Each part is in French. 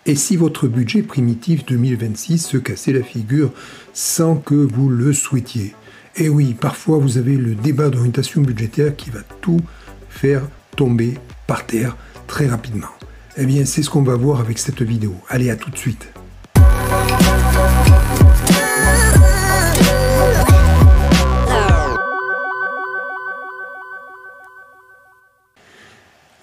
Et si votre budget primitif 2026 se cassait la figure sans que vous le souhaitiez? Et oui, parfois vous avez le débat d'orientation budgétaire qui va tout faire tomber par terre très rapidement. Eh bien, c'est ce qu'on va voir avec cette vidéo. Allez, à tout de suite.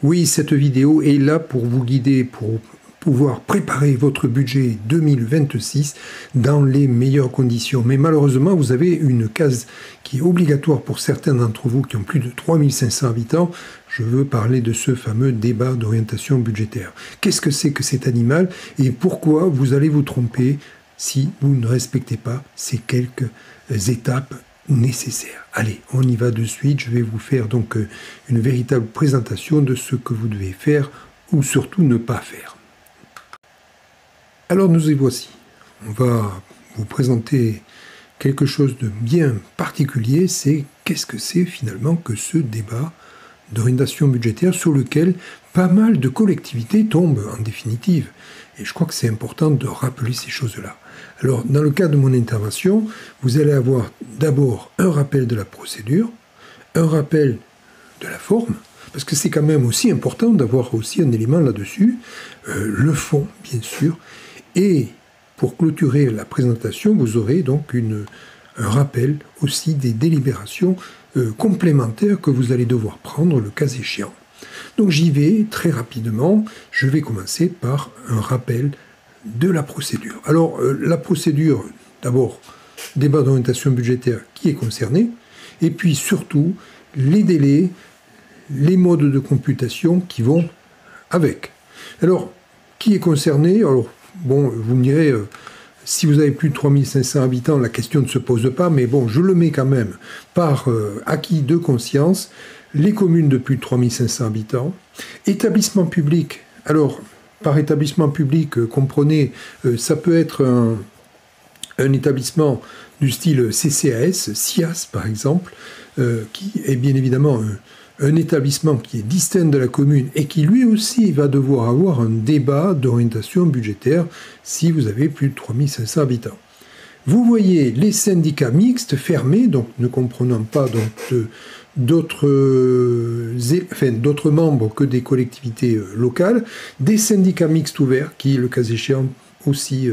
Oui, cette vidéo est là pour vous guider, pour pouvoir préparer votre budget 2026 dans les meilleures conditions. Mais malheureusement, vous avez une case qui est obligatoire pour certains d'entre vous qui ont plus de 3500 habitants. Je veux parler de ce fameux débat d'orientation budgétaire. Qu'est-ce que c'est que cet animal et pourquoi vous allez vous tromper si vous ne respectez pas ces quelques étapes nécessaire. Allez, on y va de suite. Je vais vous faire donc une véritable présentation de ce que vous devez faire ou surtout ne pas faire. Alors nous y voici. On va vous présenter quelque chose de bien particulier. C'est qu'est-ce que c'est finalement que ce débat d'orientation budgétaire sur lequel pas mal de collectivités tombent en définitive. Et je crois que c'est important de rappeler ces choses-là. Alors, dans le cadre de mon intervention, vous allez avoir d'abord un rappel de la procédure, un rappel de la forme, parce que c'est quand même aussi important d'avoir aussi un élément là-dessus, le fond, bien sûr, et pour clôturer la présentation, vous aurez donc un rappel aussi des délibérations complémentaires que vous allez devoir prendre le cas échéant. Donc j'y vais très rapidement, je vais commencer par un rappel de la procédure. Alors la procédure, d'abord, débat d'orientation budgétaire qui est concerné, et puis surtout les délais, les modes de computation qui vont avec. Alors, qui est concerné? Alors, bon, vous me direz, si vous avez plus de 3500 habitants, la question ne se pose pas, mais bon, je le mets quand même par acquis de conscience. Les communes de plus de 3500 habitants, établissements publics. Alors, par établissement public, comprenez, ça peut être un établissement du style CCAS, SIAS par exemple, qui est bien évidemment un établissement qui est distinct de la commune et qui lui aussi va devoir avoir un débat d'orientation budgétaire si vous avez plus de 3500 habitants. Vous voyez les syndicats mixtes fermés, donc ne comprenant pas d'autres membres que des collectivités locales, des syndicats mixtes ouverts qui, le cas échéant, aussi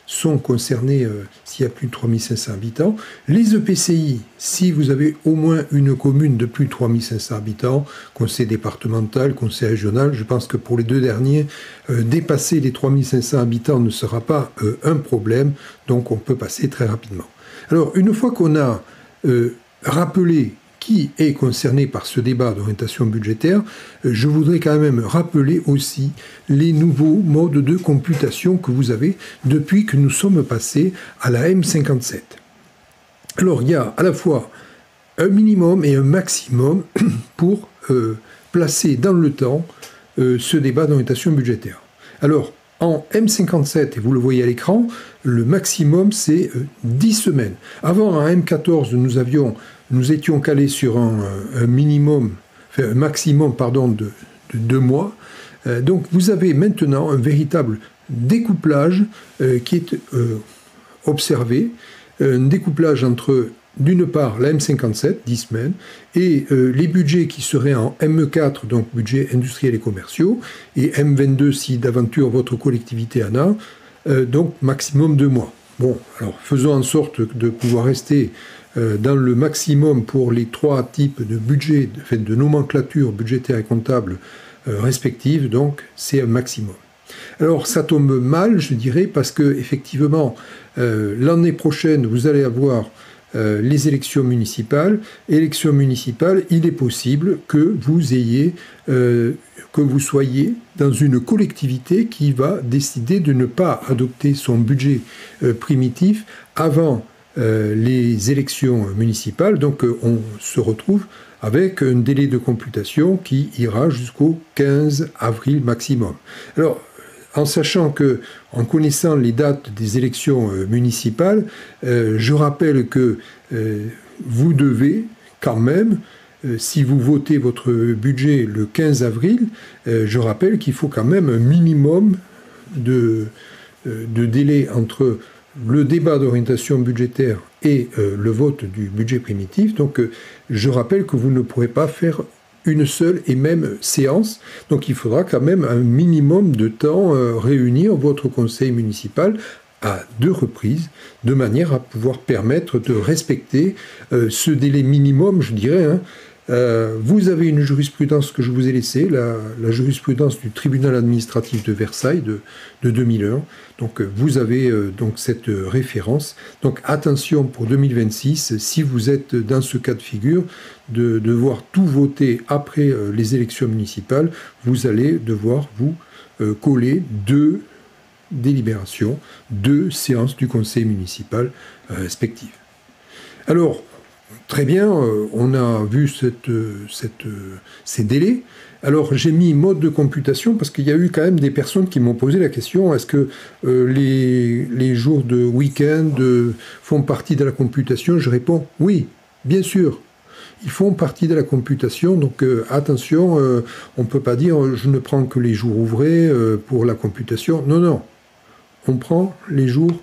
sont concernés s'il y a plus de 3500 habitants, les EPCI, si vous avez au moins une commune de plus de 3500 habitants, conseil départemental, conseil régional, je pense que pour les deux derniers, dépasser les 3500 habitants ne sera pas un problème, donc on peut passer très rapidement. Alors, une fois qu'on a rappelé qui est concerné par ce débat d'orientation budgétaire, je voudrais quand même rappeler aussi les nouveaux modes de computation que vous avez depuis que nous sommes passés à la M57. Alors, il y a à la fois un minimum et un maximum pour placer dans le temps ce débat d'orientation budgétaire. Alors, en M57, et vous le voyez à l'écran, le maximum c'est 10 semaines. Avant, en M14, nous étions calés sur un maximum de 2 mois. Donc vous avez maintenant un véritable découplage qui est observé, un découplage entre, d'une part, la M57, 10 semaines, et les budgets qui seraient en M4, donc budget industriel et commerciaux, et M22 si d'aventure votre collectivité en a, donc maximum 2 mois. Bon, alors faisons en sorte de pouvoir rester dans le maximum pour les 3 types de budget, de nomenclature budgétaire et comptable respectives, donc c'est un maximum. Alors ça tombe mal, je dirais, parce que effectivement, l'année prochaine, vous allez avoir les élections municipales. Élections municipales, il est possible que vous soyez dans une collectivité qui va décider de ne pas adopter son budget primitif avant les élections municipales. Donc on se retrouve avec un délai de computation qui ira jusqu'au 15 avril maximum. Alors, en sachant que, en connaissant les dates des élections municipales, je rappelle que vous devez quand même, si vous votez votre budget le 15 avril, je rappelle qu'il faut quand même un minimum de délai entre le débat d'orientation budgétaire et le vote du budget primitif. Donc je rappelle que vous ne pourrez pas faire une seule et même séance. Donc il faudra quand même un minimum de temps réunir votre conseil municipal à 2 reprises, de manière à pouvoir permettre de respecter ce délai minimum, je dirais. Vous avez une jurisprudence que je vous ai laissée, la jurisprudence du tribunal administratif de Versailles de 2001. Donc vous avez donc cette référence. Donc attention pour 2026, si vous êtes dans ce cas de figure, de devoir tout voter après les élections municipales, vous allez devoir vous coller 2 délibérations, 2 séances du conseil municipal respectives. Alors, très bien, on a vu ces délais. Alors j'ai mis mode de computation parce qu'il y a eu quand même des personnes qui m'ont posé la question, est-ce que les jours de week-end font partie de la computation? Je réponds oui, bien sûr. Ils font partie de la computation, donc attention, on ne peut pas dire je ne prends que les jours ouvrés pour la computation. Non, non, on prend les jours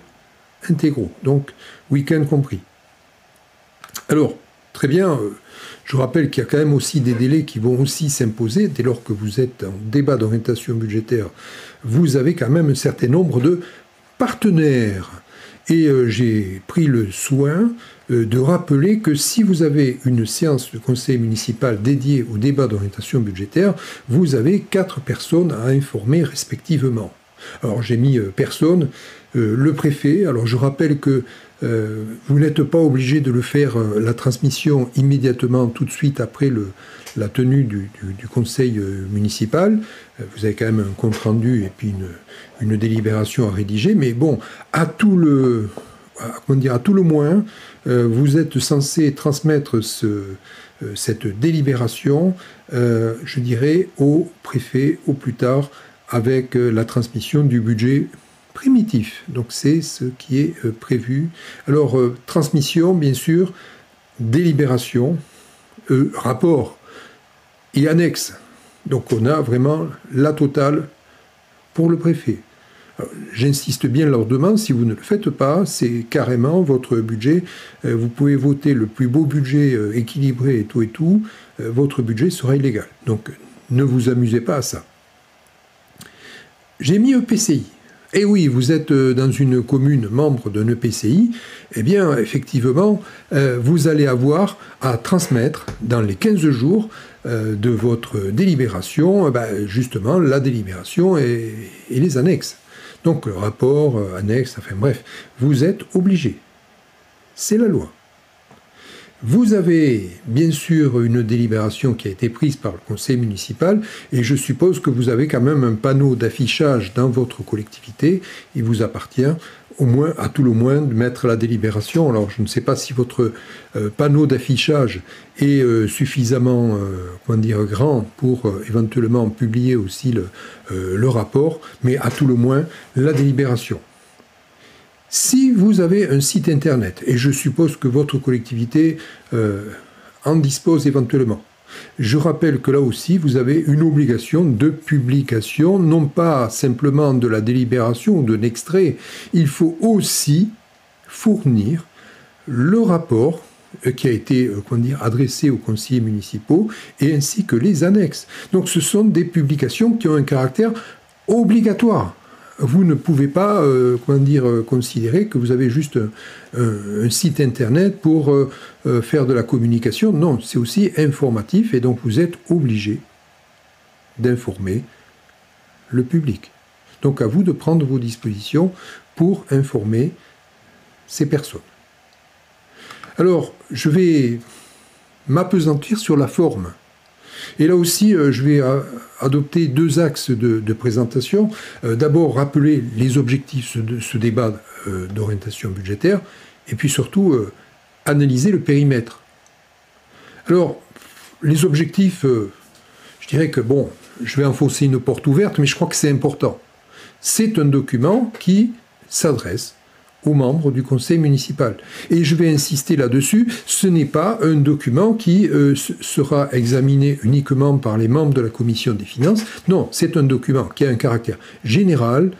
intégraux, donc week-end compris. Alors, très bien, je rappelle qu'il y a quand même aussi des délais qui vont aussi s'imposer. Dès lors que vous êtes en débat d'orientation budgétaire, vous avez quand même un certain nombre de partenaires. Et j'ai pris le soin de rappeler que si vous avez une séance de conseil municipal dédiée au débat d'orientation budgétaire, vous avez 4 personnes à informer respectivement. Alors j'ai mis personne, le préfet. Alors je rappelle que vous n'êtes pas obligé de le faire, la transmission immédiatement, tout de suite après la tenue du conseil municipal. Vous avez quand même un compte-rendu et puis une délibération à rédiger. Mais bon, à tout le moins, vous êtes censé transmettre cette délibération, je dirais, au préfet au plus tard, avec la transmission du budget primitif. Donc c'est ce qui est prévu. Alors, transmission, bien sûr, délibération, rapport et annexe. Donc on a vraiment la totale pour le préfet. J'insiste bien leur demande, si vous ne le faites pas, c'est carrément votre budget. Vous pouvez voter le plus beau budget équilibré et tout, votre budget sera illégal. Donc ne vous amusez pas à ça. J'ai mis EPCI. Et oui, vous êtes dans une commune membre d'un EPCI, eh bien, effectivement, vous allez avoir à transmettre dans les 15 jours de votre délibération, justement, la délibération et les annexes. Donc, le rapport, annexe, enfin bref, vous êtes obligé. C'est la loi. Vous avez bien sûr une délibération qui a été prise par le conseil municipal et je suppose que vous avez quand même un panneau d'affichage dans votre collectivité. Il vous appartient au moins, à tout le moins, de mettre la délibération. Alors je ne sais pas si votre panneau d'affichage est suffisamment grand pour éventuellement publier aussi le rapport, mais à tout le moins la délibération. Si vous avez un site internet, et je suppose que votre collectivité en dispose éventuellement, je rappelle que là aussi, vous avez une obligation de publication, non pas simplement de la délibération ou d'un extrait, il faut aussi fournir le rapport qui a été adressé aux conseillers municipaux, et ainsi que les annexes. Donc ce sont des publications qui ont un caractère obligatoire. Vous ne pouvez pas considérer que vous avez juste un site internet pour faire de la communication. Non, c'est aussi informatif et donc vous êtes obligé d'informer le public. Donc à vous de prendre vos dispositions pour informer ces personnes. Alors, je vais m'appesantir sur la forme. Et là aussi, je vais adopter 2 axes de présentation. D'abord, rappeler les objectifs de ce débat d'orientation budgétaire, et puis surtout, analyser le périmètre. Alors, les objectifs, je dirais que, bon, je vais enfoncer une porte ouverte, mais je crois que c'est important. C'est un document qui s'adresse aux membres du conseil municipal. Et je vais insister là-dessus, ce n'est pas un document qui sera examiné uniquement par les membres de la commission des finances. Non, c'est un document qui a un caractère général,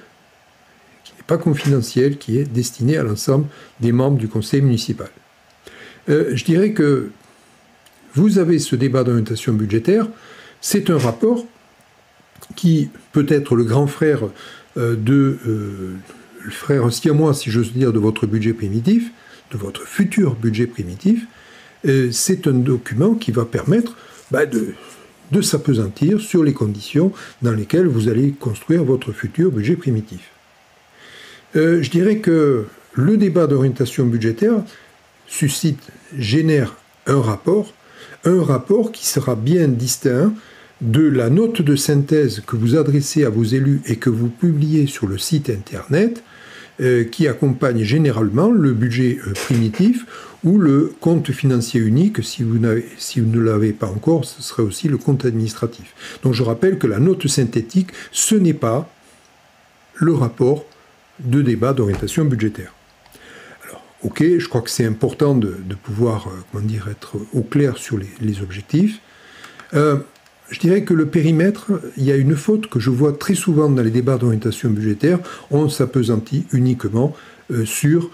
pas confidentiel, qui est destiné à l'ensemble des membres du conseil municipal. Je dirais que vous avez ce débat d'orientation budgétaire, c'est un rapport qui peut être le grand frère le frère siamois, si j'ose dire, de votre budget primitif, de votre futur budget primitif. C'est un document qui va permettre de s'appesantir sur les conditions dans lesquelles vous allez construire votre futur budget primitif. Je dirais que le débat d'orientation budgétaire génère un rapport qui sera bien distinct de la note de synthèse que vous adressez à vos élus et que vous publiez sur le site internet, qui accompagne généralement le budget primitif ou le compte financier unique. Si vous ne l'avez pas encore, ce serait aussi le compte administratif. Donc je rappelle que la note synthétique, ce n'est pas le rapport de débat d'orientation budgétaire. Alors, ok, je crois que c'est important de pouvoir être au clair sur les objectifs. Je dirais que le périmètre, il y a une faute que je vois très souvent dans les débats d'orientation budgétaire, on s'appesantit uniquement sur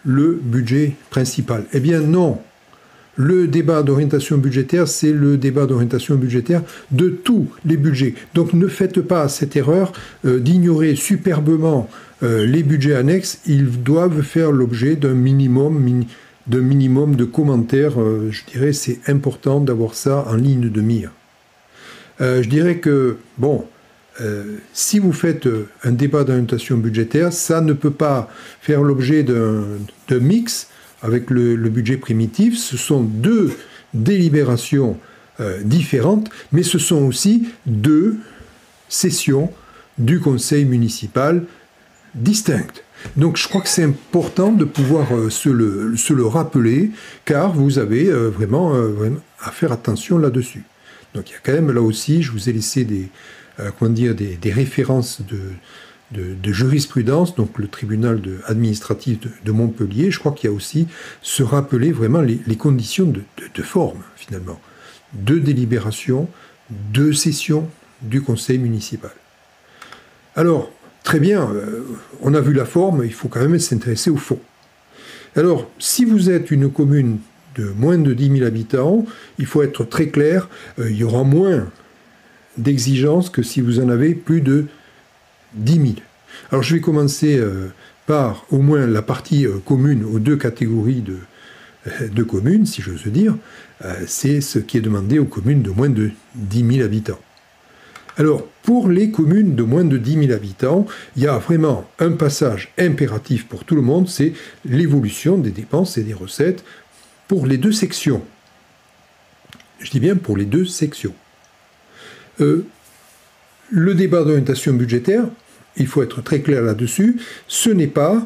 le budget principal. Eh bien non, le débat d'orientation budgétaire, c'est le débat d'orientation budgétaire de tous les budgets. Donc ne faites pas cette erreur d'ignorer superbement les budgets annexes, ils doivent faire l'objet d'un minimum de commentaires. Je dirais c'est important d'avoir ça en ligne de mire. Je dirais que, si vous faites un débat d'orientation budgétaire, ça ne peut pas faire l'objet d'un mix avec le budget primitif. Ce sont deux délibérations différentes, mais ce sont aussi deux sessions du conseil municipal distinctes. Donc je crois que c'est important de pouvoir se le rappeler, car vous avez vraiment à faire attention là-dessus. Donc il y a quand même là aussi, je vous ai laissé des références de jurisprudence, donc le tribunal administratif de Montpellier. Je crois qu'il y a aussi se rappeler vraiment les conditions de forme, finalement, de délibération, de session du conseil municipal. Alors, très bien, on a vu la forme, il faut quand même s'intéresser au fond. Alors, si vous êtes une commune de moins de 10 000 habitants, il faut être très clair, il y aura moins d'exigences que si vous en avez plus de 10 000. Alors je vais commencer par au moins la partie commune aux deux catégories de communes, si j'ose dire. C'est ce qui est demandé aux communes de moins de 10 000 habitants. Alors, pour les communes de moins de 10 000 habitants, il y a vraiment un passage impératif pour tout le monde, c'est l'évolution des dépenses et des recettes pour les deux sections. Je dis bien pour les deux sections. Le débat d'orientation budgétaire, il faut être très clair là-dessus, ce n'est pas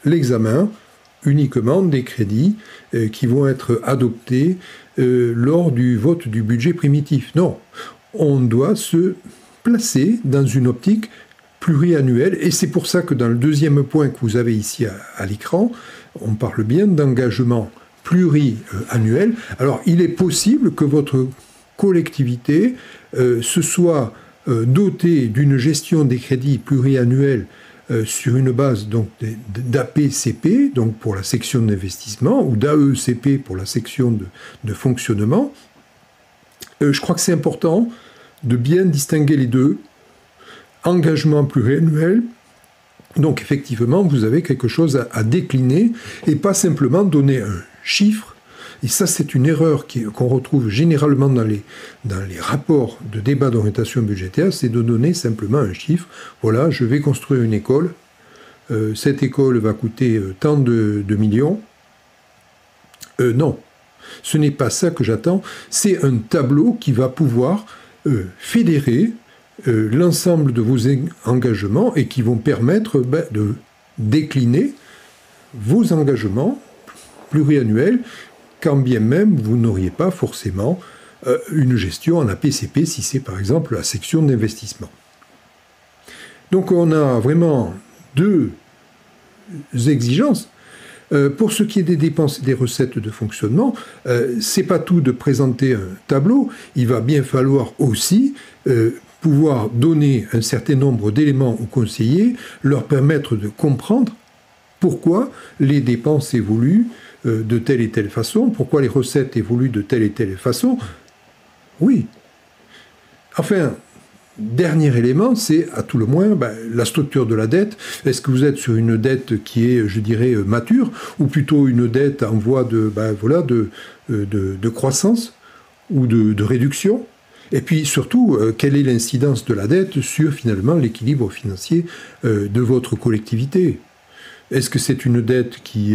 l'examen uniquement des crédits qui vont être adoptés lors du vote du budget primitif. Non, on doit se placer dans une optique pluriannuelle, et c'est pour ça que dans le deuxième point que vous avez ici à l'écran, on parle bien d'engagement pluriannuel. Alors, il est possible que votre collectivité se soit dotée d'une gestion des crédits pluriannuels sur une base d'APCP, donc pour la section d'investissement, ou d'AECP pour la section de fonctionnement. Je crois que c'est important de bien distinguer les deux. Engagement pluriannuel, donc effectivement, vous avez quelque chose à décliner et pas simplement donner un chiffre. Et ça, c'est une erreur qu'on retrouve généralement dans les rapports de débat d'orientation budgétaire, c'est de donner simplement un chiffre. Voilà, je vais construire une école. Cette école va coûter tant de millions. Non, ce n'est pas ça que j'attends. C'est un tableau qui va pouvoir fédérer l'ensemble de vos engagements et qui vont permettre de décliner vos engagements pluriannuels, quand bien même vous n'auriez pas forcément une gestion en APCP si c'est par exemple la section d'investissement. Donc on a vraiment deux exigences. Pour ce qui est des dépenses et des recettes de fonctionnement, c'est pas tout de présenter un tableau, il va bien falloir aussi pouvoir donner un certain nombre d'éléments aux conseillers, leur permettre de comprendre pourquoi les dépenses évoluent de telle et telle façon, pourquoi les recettes évoluent de telle et telle façon. Oui. Enfin, dernier élément, c'est à tout le moins la structure de la dette. Est-ce que vous êtes sur une dette qui est, je dirais, mature, ou plutôt une dette en voie de croissance ou de réduction? Et puis surtout, quelle est l'incidence de la dette sur finalement l'équilibre financier de votre collectivité? Est-ce que c'est une dette qui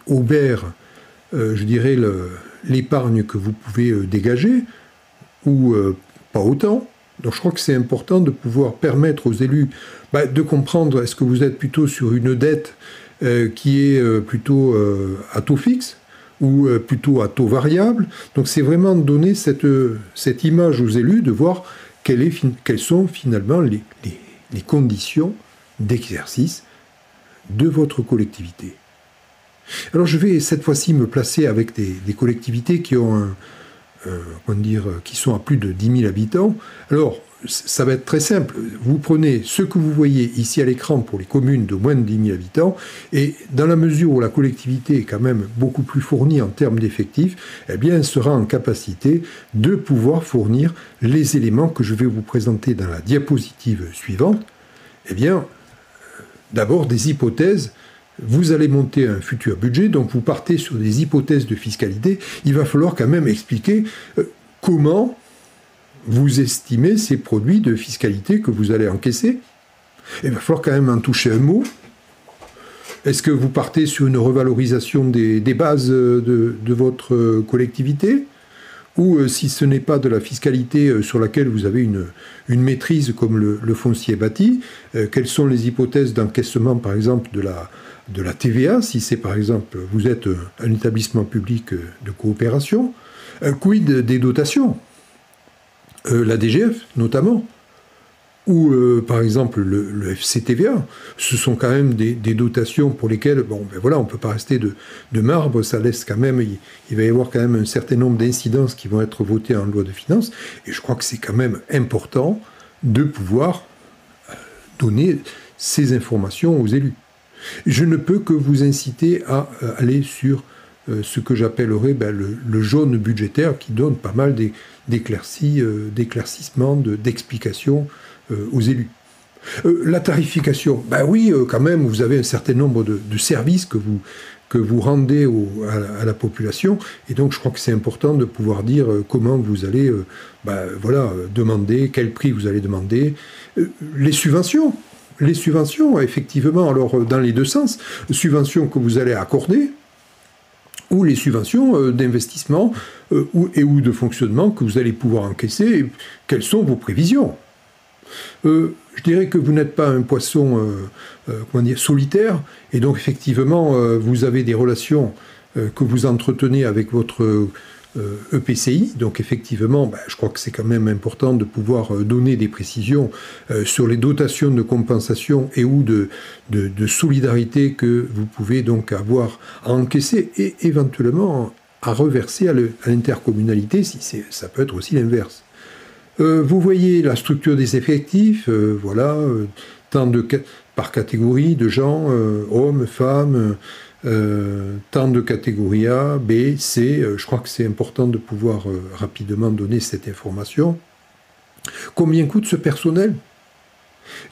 obère, je dirais, l'épargne que vous pouvez dégager, ou pas autant? Donc je crois que c'est important de pouvoir permettre aux élus de comprendre, est-ce que vous êtes plutôt sur une dette qui est plutôt à taux fixe ou plutôt à taux variable. Donc c'est vraiment donner cette image aux élus, de voir quelles sont finalement les conditions d'exercice de votre collectivité. Alors je vais cette fois-ci me placer avec des collectivités qui ont qui sont à plus de 10 000 habitants. Alors, ça va être très simple. Vous prenez ce que vous voyez ici à l'écran pour les communes de moins de 10 000 habitants, et dans la mesure où la collectivité est quand même beaucoup plus fournie en termes d'effectifs, eh bien, elle sera en capacité de pouvoir fournir les éléments que je vais vous présenter dans la diapositive suivante. Eh bien, d'abord des hypothèses. Vous allez monter un futur budget, donc vous partez sur des hypothèses de fiscalité. Il va falloir quand même expliquer comment vous estimez ces produits de fiscalité que vous allez encaisser. Il va falloir quand même en toucher un mot. Est-ce que vous partez sur une revalorisation des bases de votre collectivité? Ou si ce n'est pas de la fiscalité sur laquelle vous avez une maîtrise comme le foncier bâti, quelles sont les hypothèses d'encaissement, par exemple, de la TVA, si c'est par exemple, vous êtes un établissement public de coopération, quid des dotations, la DGF notamment, ou par exemple le FCTVA, ce sont quand même des dotations pour lesquelles, on ne peut pas rester de marbre, ça laisse quand même, il va y avoir quand même un certain nombre d'incidences qui vont être votées en loi de finances, et je crois que c'est quand même important de pouvoir donner ces informations aux élus. Je ne peux que vous inciter à aller sur ce que j'appellerais le jaune budgétaire, qui donne pas mal d'éclaircissements, d'explications aux élus. La tarification, oui, quand même, vous avez un certain nombre de services que vous rendez à la population, et donc je crois que c'est important de pouvoir dire comment vous allez demander, quel prix vous allez demander. Les subventions, effectivement, alors dans les deux sens, subventions que vous allez accorder, ou les subventions d'investissement ou de fonctionnement que vous allez pouvoir encaisser. Quelles sont vos prévisions? Je dirais que vous n'êtes pas un poisson solitaire, et donc effectivement vous avez des relations que vous entretenez avec votre EPCI, donc effectivement je crois que c'est quand même important de pouvoir donner des précisions sur les dotations de compensation et ou de solidarité que vous pouvez donc avoir à encaisser et éventuellement à reverser à l'intercommunalité, si ça peut être aussi l'inverse. Vous voyez la structure des effectifs, tant par catégorie de gens, hommes, femmes, tant de catégories A, B, C. Je crois que c'est important de pouvoir rapidement donner cette information. Combien coûte ce personnel?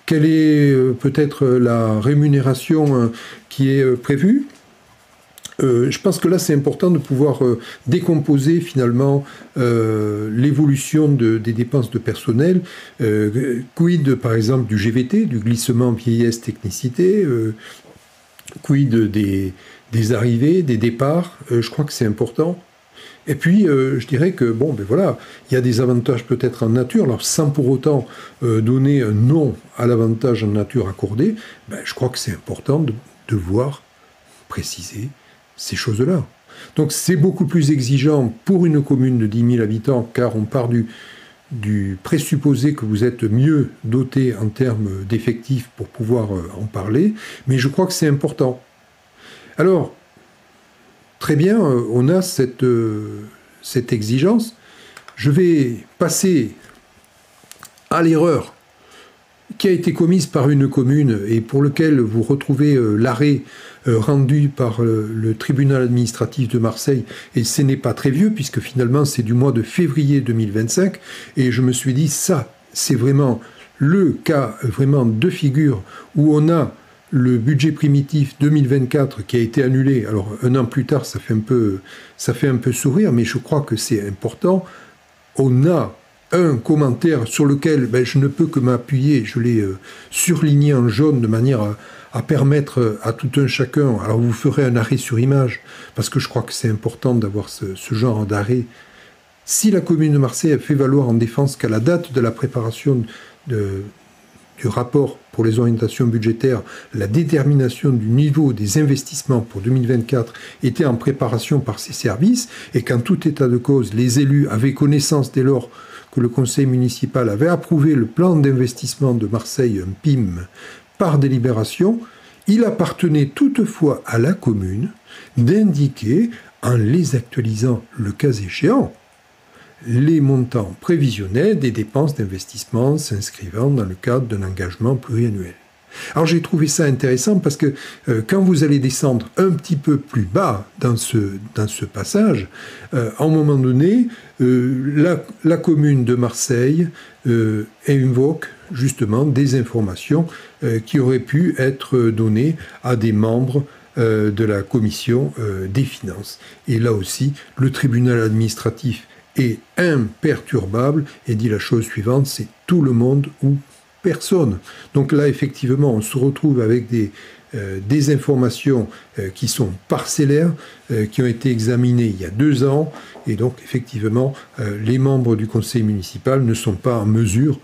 Quelle est peut-être la rémunération qui est prévue? Je pense que là, c'est important de pouvoir décomposer finalement l'évolution des dépenses de personnel. Quid, par exemple, du GVT, du glissement vieillesse technicité, quid des arrivées, des départs, je crois que c'est important. Et puis, je dirais que, il y a des avantages peut-être en nature, alors sans pour autant donner un nom à l'avantage en nature accordé, je crois que c'est important de devoir préciser ces choses-là. Donc c'est beaucoup plus exigeant pour une commune de 10 000 habitants, car on part du présupposé que vous êtes mieux doté en termes d'effectifs pour pouvoir en parler, mais je crois que c'est important. Alors, très bien, on a cette exigence. Je vais passer à l'erreur qui a été commise par une commune et pour lequel vous retrouvez l'arrêt rendu par le tribunal administratif de Marseille, et ce n'est pas très vieux puisque finalement c'est du mois de février 2025, et je me suis dit ça c'est vraiment le cas vraiment de figure où on a le budget primitif 2024 qui a été annulé. Alors un an plus tard ça fait un peu sourire, mais je crois que c'est important. On a un commentaire sur lequel je ne peux que m'appuyer, je l'ai surligné en jaune de manière à permettre à tout un chacun, alors vous ferez un arrêt sur image, parce que je crois que c'est important d'avoir ce genre d'arrêt. Si la commune de Marseille a fait valoir en défense qu'à la date de la préparation du rapport pour les orientations budgétaires, la détermination du niveau des investissements pour 2024 était en préparation par ses services, et qu'en tout état de cause, les élus avaient connaissance dès lors que le conseil municipal avait approuvé le plan d'investissement de Marseille, un PIM, par délibération, il appartenait toutefois à la commune d'indiquer, en les actualisant le cas échéant, les montants prévisionnels des dépenses d'investissement s'inscrivant dans le cadre d'un engagement pluriannuel. Alors j'ai trouvé ça intéressant parce que quand vous allez descendre un petit peu plus bas dans ce passage, à un moment donné, la commune de Marseille invoque justement des informations qui auraient pu être données à des membres de la commission des finances. Et là aussi, le tribunal administratif est imperturbable et dit la chose suivante, c'est tout le monde ou personne. Donc là, effectivement, on se retrouve avec des informations qui sont parcellaires, qui ont été examinées il y a 2 ans, et donc effectivement, les membres du conseil municipal ne sont pas en mesure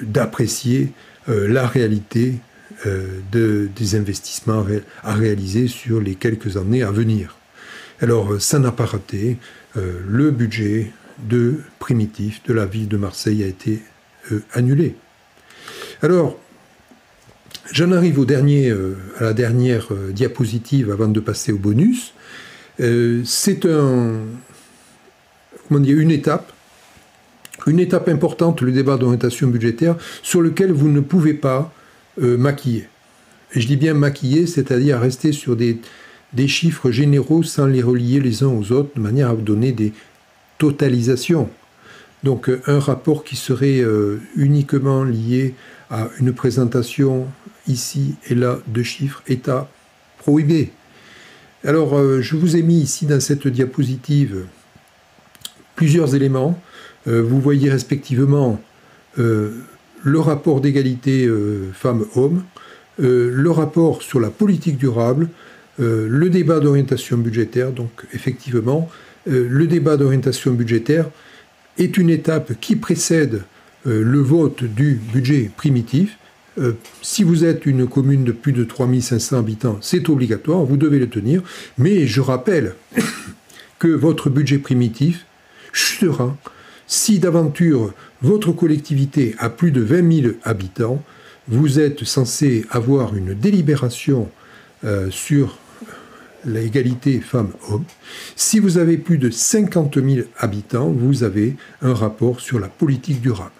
d'apprécier la réalité des investissements à réaliser sur les quelques années à venir. Alors, ça n'a pas raté. Le budget primitif de la ville de Marseille a été annulé. Alors, j'en arrive à la dernière diapositive avant de passer au bonus. C'est une étape importante, le débat d'orientation budgétaire, sur lequel vous ne pouvez pas maquiller. Et je dis bien maquiller, c'est-à-dire rester sur des chiffres généraux sans les relier les uns aux autres, de manière à vous donner des totalisations. Donc un rapport qui serait uniquement lié à une présentation ici et là de chiffres est à prohiber. Alors je vous ai mis ici dans cette diapositive plusieurs éléments. Vous voyez respectivement le rapport d'égalité femmes-hommes, le rapport sur la politique durable, le débat d'orientation budgétaire. Donc effectivement, le débat d'orientation budgétaire est une étape qui précède le vote du budget primitif. Si vous êtes une commune de plus de 3500 habitants, c'est obligatoire, vous devez le tenir. Mais je rappelle que votre budget primitif chutera si d'aventure votre collectivité a plus de 20 000 habitants. Vous êtes censé avoir une délibération sur l'égalité femmes-hommes. Si vous avez plus de 50 000 habitants, vous avez un rapport sur la politique durable.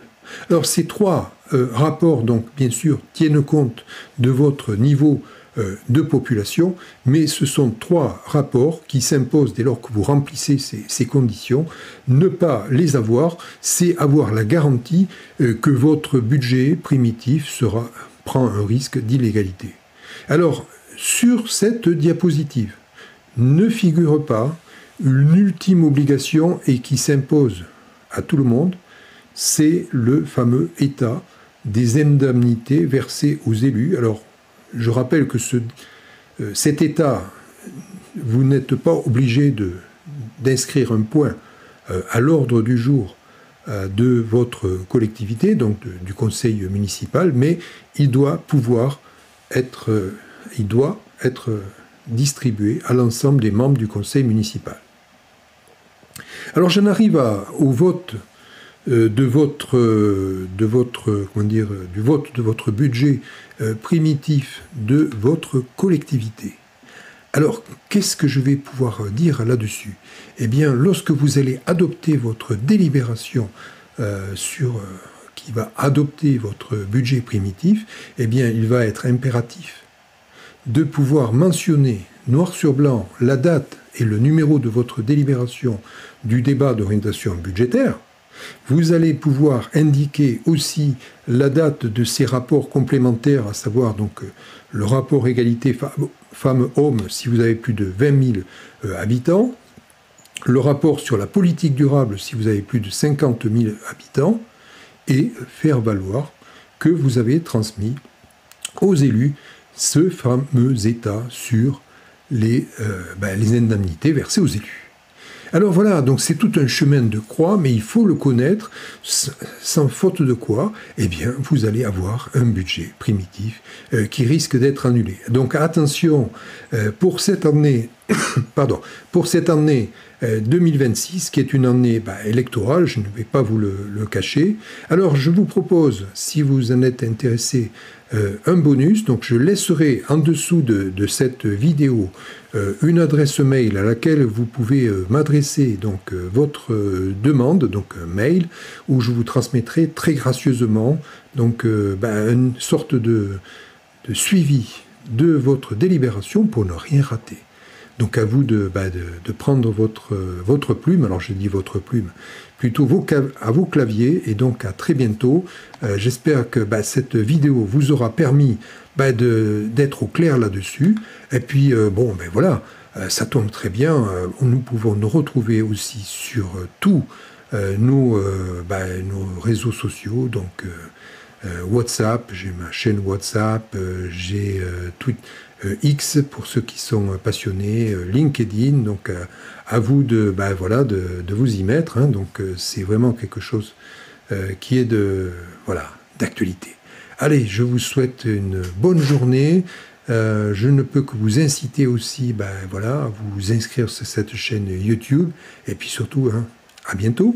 Alors ces 3 rapports, donc bien sûr, tiennent compte de votre niveau de population, mais ce sont 3 rapports qui s'imposent dès lors que vous remplissez ces conditions. Ne pas les avoir, c'est avoir la garantie que votre budget primitif prend un risque d'illégalité. Alors, sur cette diapositive, ne figure pas une ultime obligation et qui s'impose à tout le monde, c'est le fameux état des indemnités versées aux élus. Alors, je rappelle que cet état, vous n'êtes pas obligé d'inscrire un point à l'ordre du jour de votre collectivité, donc du conseil municipal, mais il doit être distribué à l'ensemble des membres du conseil municipal. Alors j'en arrive au vote du vote de votre budget primitif de votre collectivité. Alors, qu'est-ce que je vais pouvoir dire là-dessus? Eh bien, lorsque vous allez adopter votre délibération qui qui va adopter votre budget primitif, eh bien, il va être impératif de pouvoir mentionner noir sur blanc la date et le numéro de votre délibération du débat d'orientation budgétaire. Vous allez pouvoir indiquer aussi la date de ces rapports complémentaires, à savoir donc le rapport égalité femmes-hommes si vous avez plus de 20 000 habitants, le rapport sur la politique durable si vous avez plus de 50 000 habitants, et faire valoir que vous avez transmis aux élus ce fameux état sur les indemnités versées aux élus. Alors voilà, donc c'est tout un chemin de croix, mais il faut le connaître, sans faute de quoi, eh bien, vous allez avoir un budget primitif qui risque d'être annulé. Donc attention, pour cette année, pour cette année 2026, qui est une année électorale, je ne vais pas vous le cacher. Alors je vous propose, si vous en êtes intéressé, un bonus. Donc je laisserai en dessous de cette vidéo une adresse mail à laquelle vous pouvez m'adresser donc votre demande, donc un mail, où je vous transmettrai très gracieusement donc une sorte de suivi de votre délibération pour ne rien rater. Donc à vous de prendre votre plume, alors je dis votre plume, plutôt à vos claviers, et donc à très bientôt. J'espère que cette vidéo vous aura permis d'être au clair là-dessus. Et puis voilà, ça tombe très bien, nous pouvons nous retrouver aussi sur tous nos réseaux sociaux, donc WhatsApp, j'ai ma chaîne WhatsApp, j'ai X pour ceux qui sont passionnés, LinkedIn, donc à vous de vous y mettre, hein, donc c'est vraiment quelque chose qui est d'actualité. Allez, je vous souhaite une bonne journée. Je ne peux que vous inciter aussi à vous inscrire sur cette chaîne YouTube, et puis surtout, à bientôt.